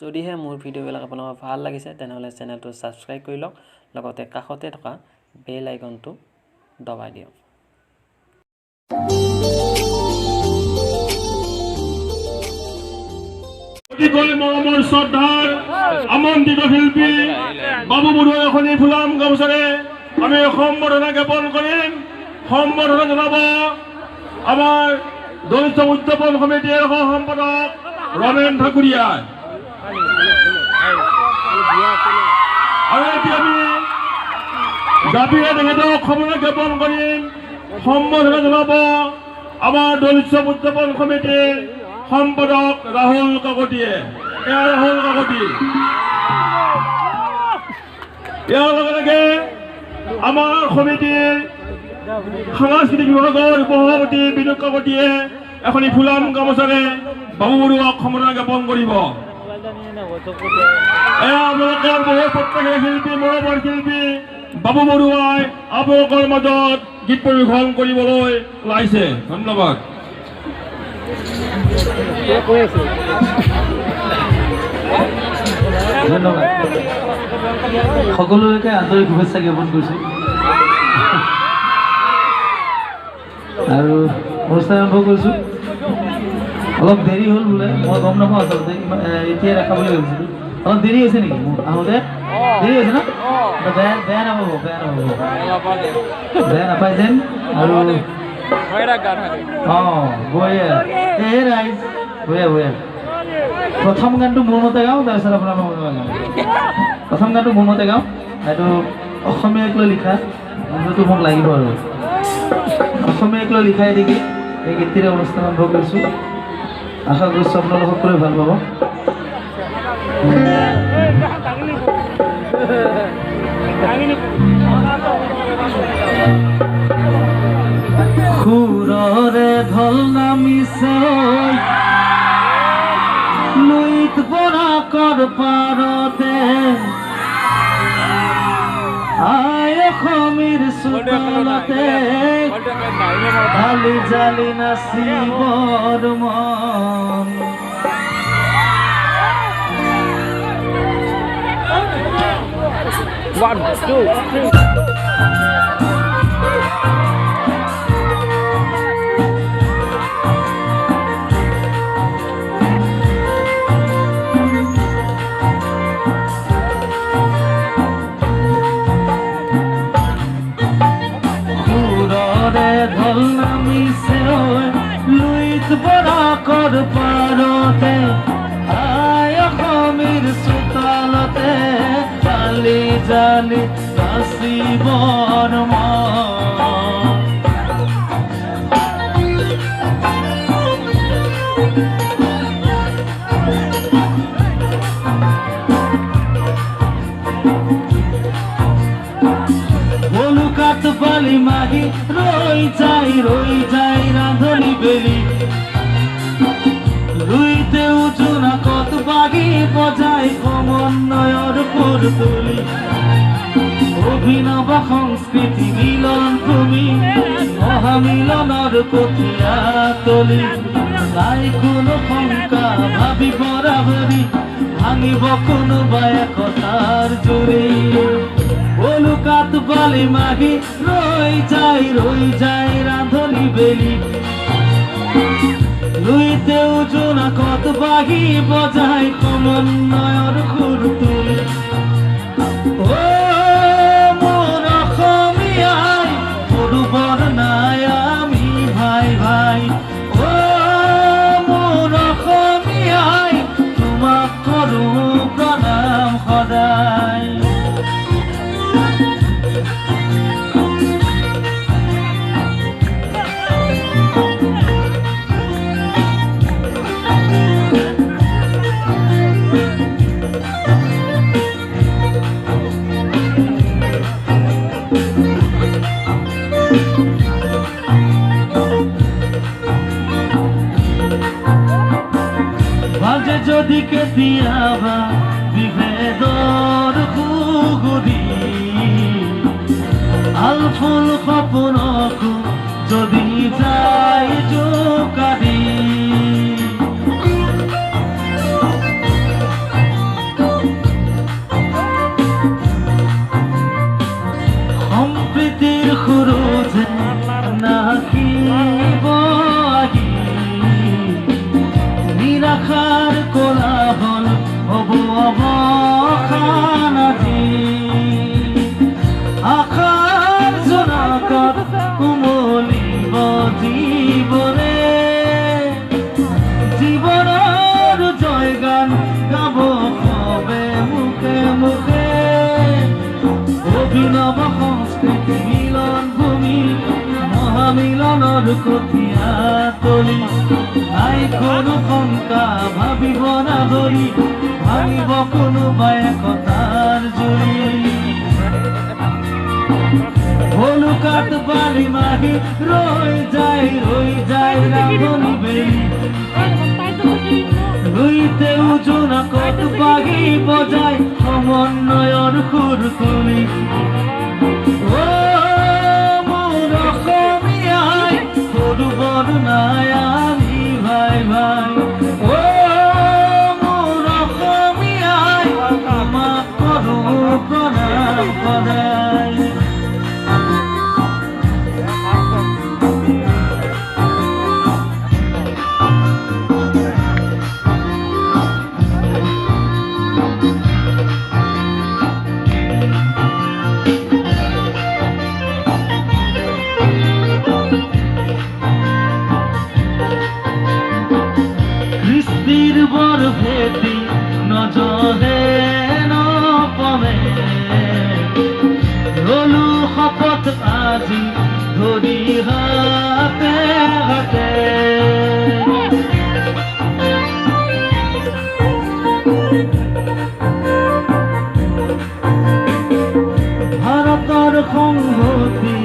যদিহে মোৰ ভিডিঅ'বিলাক আপোনালোকৰ ভাল লাগিছে তেনেহ'লে চেনেলটো ছাবস্ক্ৰাইব কৰি লওক লগতে কাষতে থকা বেল আইকনটো দবাই দিয়ক মৰমৰ শ্ৰদ্ধাৰ আমন্ত্ৰিত শিল্পী বাবু বৰুৱা এখনি ফুলাম গামোচাৰে আমি সম্বৰ্ধনা জ্ঞাপন কৰিম সম্বৰ্ধনা জনাব আমাৰ দলিত উদযাপন সমিতিৰ সহ-সম্পাদক ৰমেন ঠাকুৰীয়াই আৰু এতিয়া আমি জাপিৰে তেখেতক সম্বৰ্ধনা জ্ঞাপন কৰিম সম্বৰ্ধনা জনাব আমাৰ দলিত উদযাপন সমিতিৰ সম্পাদক ৰাহুল কাকতীয়ে ৰাহুল কাকতী ইয়াৰ লগে লগে আমাৰ সমিতিৰ সাংস্কৃতিক বিভাগৰ উপসভাপতি বিনোদ কাকতীয়ে এখনি ফুলাম গামোচাৰে বাবু বৰুৱাক সম্বৰ্ধনা জ্ঞাপন কৰিব আপোনালোকৰ বহু প্ৰত্যেক শিল্পী মৰমৰ শিল্পী বাবু বৰুৱাই আপোনালোকৰ মাজত গীত পৰিৱেশন কৰিবলৈ ওলাইছে ধন্যবাদ ধন্যবাদ সকলোকে আন্তৰিক শুভেচ্ছা জ্ঞাপন কৰিছোঁ আৰু অনুষ্ঠান আৰম্ভ কৰিছোঁ অলপ দেৰি হ'ল বোলে মই গম নাপাওঁ আচলতে এতিয়া দেখা বুলি ভাবিছিলোঁ অলপ দেৰি হৈছে নেকি মোৰ আহোঁতে দেৰি হৈছে ন বেয়া নাপাব বেয়া নাপায় যেন আৰু বঢ়িয়া এই ৰাইজ বঢ়িয়া প্ৰথম গানটো মোৰ মতে গাওঁ তাৰপিছত আপোনাৰ গাওঁ প্ৰথম গানটো মোৰ মতে গাওঁ এইটো অসমীয়াক লৈ লিখা গানটো মোক লাগিব আৰু অসমীয়াক লৈ লিখাই দেখি এই গীতটিৰে অনুষ্ঠান আৰম্ভ কৰিছোঁ আশা কৰিছোঁ আপোনালোক সকলোৱে ভাল পাব সুৰৰে ঢল নামিছে লুইত বৰাকৰ পাৰতে আই অসমীৰ চোতালতে ঢালি জালি নাচিবৰ মন One, two, three. বৰাকৰ পাৰতে আই অসমীৰ চোতালতে জালি জালি নাচিবৰ মন বলুকাত বালি মাগি ৰৈ যায় ৰান্ধনি বেলি ৰুইতে উজুনা কত বাগি বজাই সমন্বয়ৰ সুৰ তুলি অভিনৱ সংস্কৃতি মিলন ভূমি মহামিলনৰ কঠীয়া তলি নাই কোনো শংকা ভাবি বৰাবৰি ভাঙিব কোনোবাই একতাৰ জুৰি বলুকাত বালি মাগি ৰৈ যায় ৰান্ধনি বেলি লুইতে উজুনা কত বাগি বজাই সমন্বয়ৰ সুৰ তুলি মোৰ অসমীয়াই সৰুবৰ নাই আমি ভাই মোৰ অসমীয়াই তোমাক কৰো প্ৰণাম সদায় যদি কেতিয়াবা বিভেদৰ সুগুৰি আলফুল সপোনকো যদি যায় জোকাৰি গাব সবে মুখে মুখে অভিনৱ সংস্কৃতি মিলন ভূমি মহামিলনৰ কঠীয়া তলি নাই কোনো শংকা ভাবিব নাগৰি ভাবিব কোনোবাই একতাৰ জুৰি হলুকাত বালি মাহি ৰৈ যায় ৰাঙনি বেলি ৰুইতেও জোনাকত বাগি বজাই সমন্বয়ৰ সুৰ তুলি মোৰ অসমীয়াই সৰু বৰ নাই আমি ভাই ভাই মোৰ অসমীয়াই আমাক কৰোঁ প্ৰণাম সদায় বৰ ভেটি নজৰে নপমে ললো শপত আজি ধৰি হাতে হাতে ভাৰতৰ সংহতি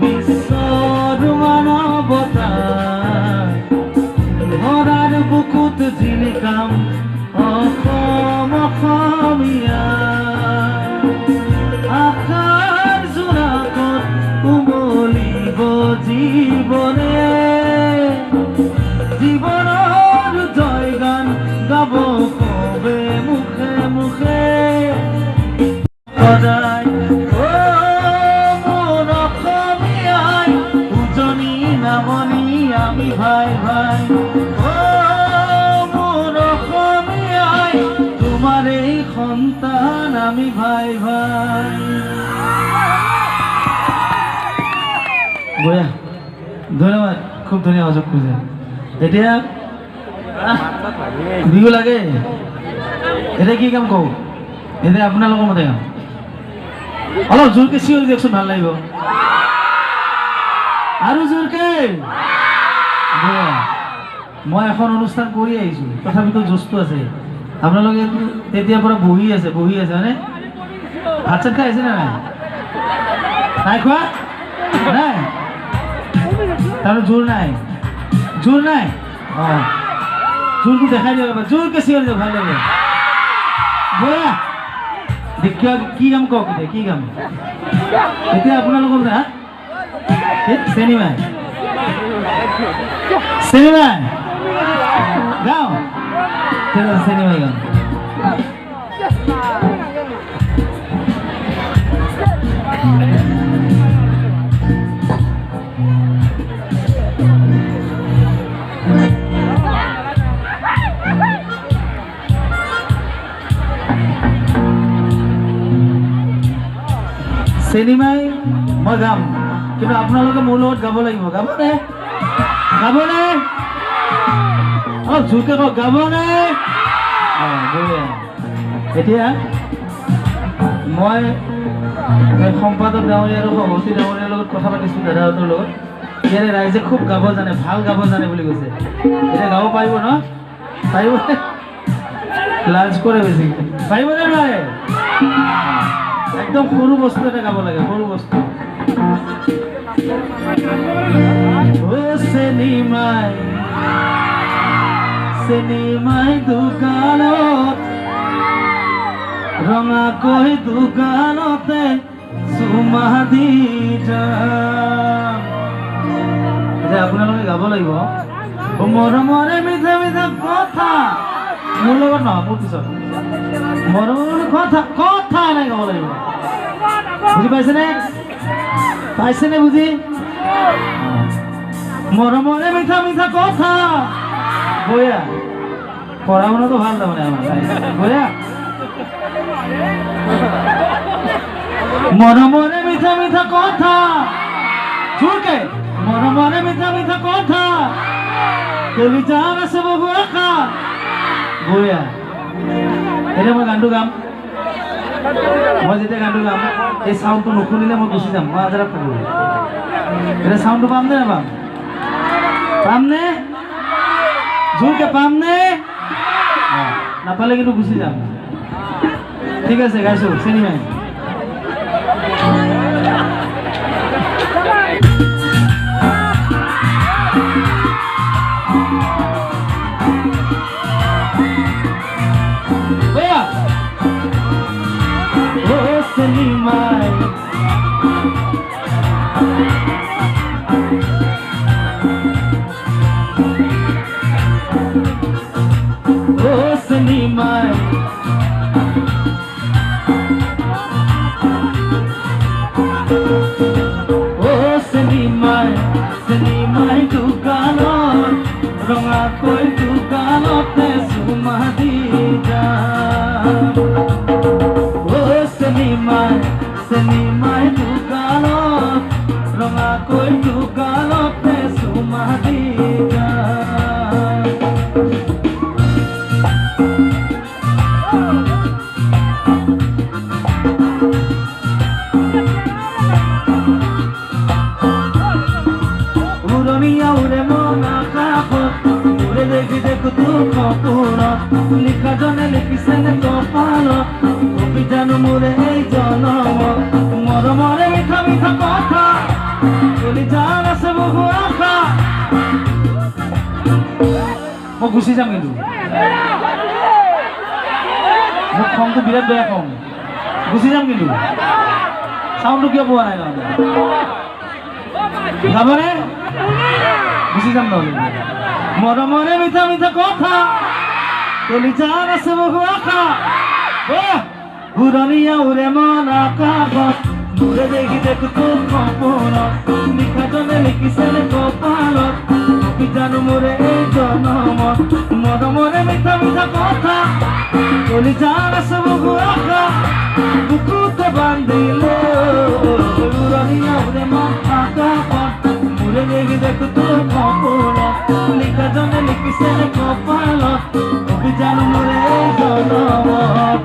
বিশ্বৰ মানৱতা ধৰাৰ বুকুত জিলিকাম অসম অসমীয়া আশাৰ জোনাকত উমলিব জীৱনে জীৱনৰ জয়গান গাব সবে মুখে মুখে সদায় মোৰ অসমীয়াই উজনি নামনি আমি ভাই ভাই মোৰ অসমীয়াই তোমাৰ এই সন্তান আমি ভাই ভাই বঢ়িয়া ধন্যবাদ খুব ধুনীয়া অযোগ কৰিছে এতিয়া বিহু লাগে এতিয়া কি কাম কওঁ এতিয়া আপোনালোকৰ মতে কাম অলপ জোৰকে চিঞৰি দিয়কচোন ভাল লাগিব আৰু জোৰকে মই এখন অনুষ্ঠান কৰি আহিছোঁ তথাপিতো জোচটো আছে আপোনালোকে তেতিয়াৰ পৰা বহি আছে হয়নে ভাত চাত খাই আছে নে নাই নাই খোৱা নাই তাৰমানে জোৰ নাই অঁ জোৰটো দেখাই দিয়ক এবাৰ জোৰকে চিঞৰি দিয়ক ভাল লাগিব বঢ়িয়া দেখুৱা কি কাম কওক এতিয়া কি কাম এতিয়া আপোনালোকৰ না চিনেমাই গাওঁ ঠিক আছে চিনেমাই গাওঁ চিনেমাই মই গাম কিন্তু আপোনালোকে মোৰ লগত গাব লাগিব গাবনে অলপ জোৰকে কওক গাবনে এতিয়া মই সম্পাদক ডাঙৰীয়া আৰু সভাপতি ডাঙৰীয়াৰ লগত কথা পাতিছোঁ দাদাহঁতৰ লগত ইয়াৰে ৰাইজে খুব গাব জানে ভাল গাব জানে বুলি কৈছে এতিয়া গাব পাৰিব ন পাৰিবনে লাজ কৰে বেছি পাৰিবনে নোৱাৰে একদম সৰু বস্তু এটা গাব লাগে সৰু বস্তু চিনেমাই দোকানত ৰঙাকৈ দোকানতে চুমা দি যাম এতিয়া আপোনালোকে গাব লাগিব মৰমৰে মিঠা মিঠা কথা মোৰ লগত নহয় মোৰ পিছত মৰমৰ কথা নাই গাব লাগিব বুজি পাইছেনে বুজি মৰমৰে মিঠা মিঠা কথা বঢ়িয়া পঢ়া শুনাটো ভাল তাৰমানে আমাৰ বঢ়িয়া মৰমৰে মিঠা মিঠা কথা জোৰকে মৰমৰে মিঠা মিঠা কথা কবিতা আছে বহু আশা বঢ়িয়া এতিয়া মই গানটো গাম মই যেতিয়া গানটো গাম এই চাউণ্ডটো নুশুনিলে মই গুচি যাম মই আজাৰা ফুৰিব এতিয়া চাউণ্ডটো পামনে নাপাম পামনে জোৰকে পামনে নাপালে কিন্তু গুচি যাম ঠিক আছে গাইছোঁ চিনি মাৰিম লিখা জনে লিখিছেনে কপালত অভিযান মোৰে এই জনম মৰমৰে মিঠা মিঠা কথা কলিজাৰ আছে বহু আশা মই গুচি যাম কিন্তু মোৰ খংটো বিৰাট বেয়া খং গুচি যাম কিন্তু চাউণ্ডটো কিয় পোৱা নাই যাবনে গুচি যাম নহ'লে মৰমৰে মিঠা মিঠা কথা কলিজাৰ আছে বহু আশা ঘূৰণীয়া উৰে মন আকাশত দূৰে দেখি দেখো তোৰ সপোনত লিখা জনে লিখিছেনে কপালত অভিযানো মোৰে এই জনমত মৰমৰে মিঠা মিঠা কথা কলিজাৰ আছে বহু আশা বুকুতে বান্ধিলে ঘূৰণীয়া উৰে মন আকাশত দূৰে দেখি দেখো তোৰ সপোনত লিখা জনে লিখিছেনে কপালত অভিযান মোৰে এই জনমত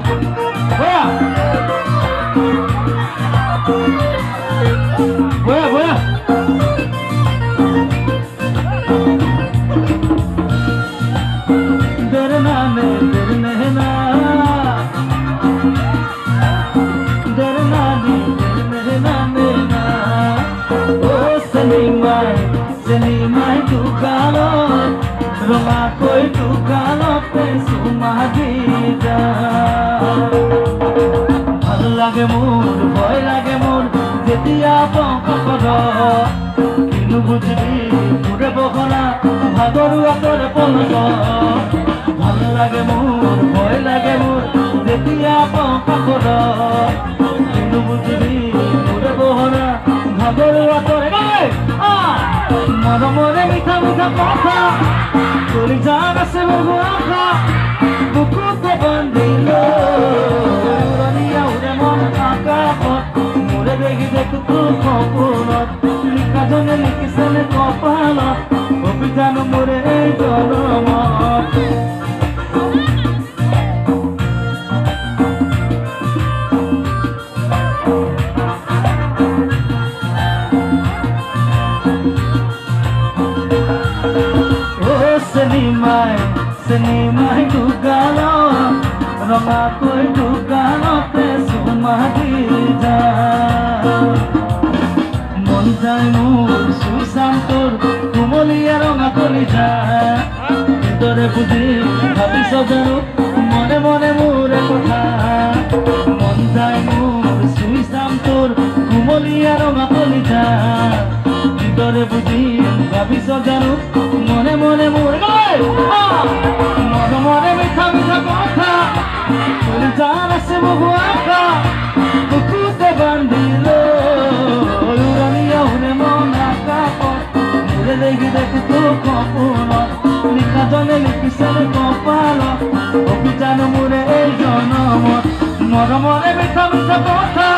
ভাল লাগে মোৰ ভয় লাগে মোৰ যেতিয়া পংকজ কিনো বুজিবি মোৰে বহলা ভাগৰু আঁতৰে পলক ভাল লাগে মোৰ ভয় লাগে মোৰ যেতিয়া পংকজ কিনো বুজিবি মোৰে বহলা ভাগৰু আঁতৰে মৰমৰে মিঠা মিঠা কথা কলিজাৰ আছে বহু আশা বুকুতে বান্ধিলে ঘূৰণীয়া উৰে মন আকাশত মোৰে দেখি দেখো তোৰ সপোনত লিখা জনে লিখিছেনে কপালত অভিযান মোৰে এই জনমত চিনেমাই দোকানত ৰঙাকৈ দোকানতে চুমা দি যা মন যায় মোৰ চুই চাম তোৰ কোমলীয়া ৰঙা কলিজা ভিতৰে বুজি ভাবিছ জানো মনে মনে মোৰে কথা মন যায় মোৰ চুই চাম তোৰ কোমলীয়া ৰঙা কলিজা ভিতৰে বুজি ভাবিছ জানো মনে মনে মোৰে মৰমৰে মিঠা মিঠা কথা কলিজাৰ আছে বহু আশা বুকুতে বান্ধিলে উৰণীয়া উৰে মন আকাশত মোৰে দেখি দেখো তোৰ সপোনত লিখা জনে লিখিছেনে কপালত অভিযান মোৰে এই জনমত মৰমৰে মিঠা মিঠা কথা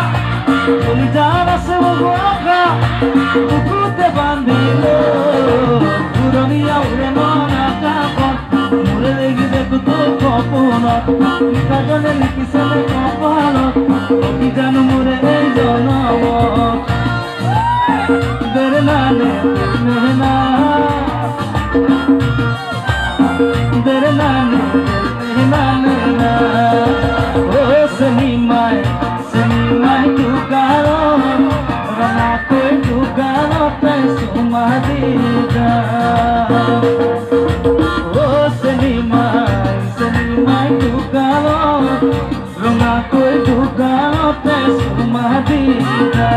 কলিজাৰ আছে বহু আশা বুকুতে বান্ধিলে উৰণীয়া উৰে মন আকাশত মোৰে দেখি কুতো সপোনত লিখাজনে লিখিছিলে কপালত কি জানো মোৰে এই জনমত দেৰনানে মেহনা দেৰনানে মেহনা ও সনিমাই দুগাৰত ৰঙাকৈ দুগাৰতে চুমা দিলা ও চেনিমাই দুগাৰত ৰঙাকৈ দুগাৰতে চুমা দিলা